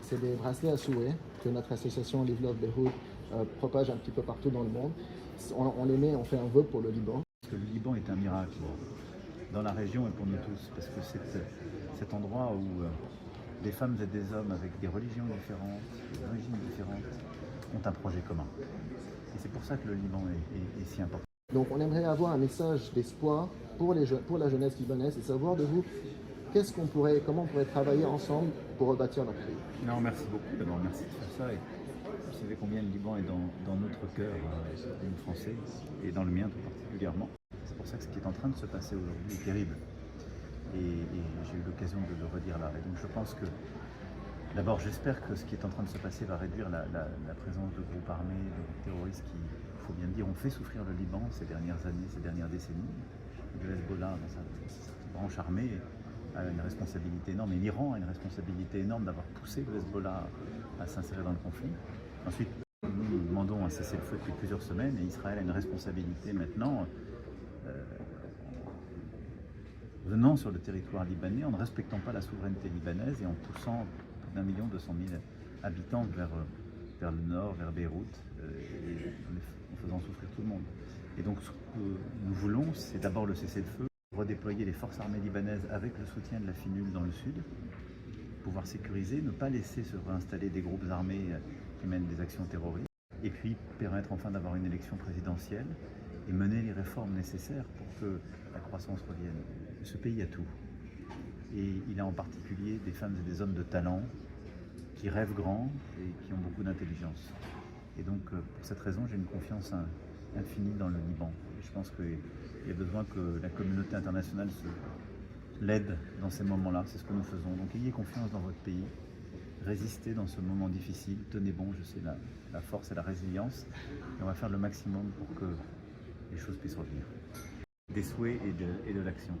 C'est des bracelets à souhait que notre association Live Love Beirut propage un petit peu partout dans le monde. On les met, on fait un vote pour le Liban. Parce que le Liban est un miracle dans la région et pour nous tous, parce que c'est cet endroit où des femmes et des hommes avec des religions différentes, des origines différentes, ont un projet commun. Et c'est pour ça que le Liban est si important. Donc on aimerait avoir un message d'espoir pour la jeunesse libanaise et savoir de vous comment on pourrait travailler ensemble pour rebâtir notre pays. Non, merci beaucoup. D'abord, merci de faire ça. Et vous savez combien le Liban est dans notre cœur, nous Français, et dans le mien tout particulièrement. C'est pour ça que ce qui est en train de se passer aujourd'hui est terrible. Et j'ai eu l'occasion de le redire là. Et donc je pense que, d'abord, j'espère que ce qui est en train de se passer va réduire la présence de groupes armés, de groupes terroristes qui, il faut bien le dire, ont fait souffrir le Liban ces dernières années, ces dernières décennies. Le Hezbollah, dans sa branche armée, a une responsabilité énorme, et l'Iran a une responsabilité énorme d'avoir poussé le Hezbollah à s'insérer dans le conflit. Ensuite, nous demandons un cessez-le-feu depuis plusieurs semaines, et Israël a une responsabilité maintenant, venant sur le territoire libanais, en ne respectant pas la souveraineté libanaise et en poussant plus d'1,2 million habitants vers le nord, vers Beyrouth, et en faisant souffrir tout le monde. Et donc ce que nous voulons, c'est d'abord le cessez-le-feu, redéployer les forces armées libanaises avec le soutien de la FINUL dans le sud, pouvoir sécuriser, ne pas laisser se réinstaller des groupes armés qui mènent des actions terroristes, et puis permettre enfin d'avoir une élection présidentielle et mener les réformes nécessaires pour que la croissance revienne. Ce pays a tout. Et il a en particulier des femmes et des hommes de talent qui rêvent grand et qui ont beaucoup d'intelligence. Et donc, pour cette raison, j'ai une confiance infinie dans le Liban. Et je pense qu'il y a besoin que la communauté internationale l'aide dans ces moments-là. C'est ce que nous faisons. Donc, ayez confiance dans votre pays. Résistez dans ce moment difficile. Tenez bon, je sais, la force et la résilience. Et on va faire le maximum pour que les choses puissent revenir. Des souhaits et de l'action.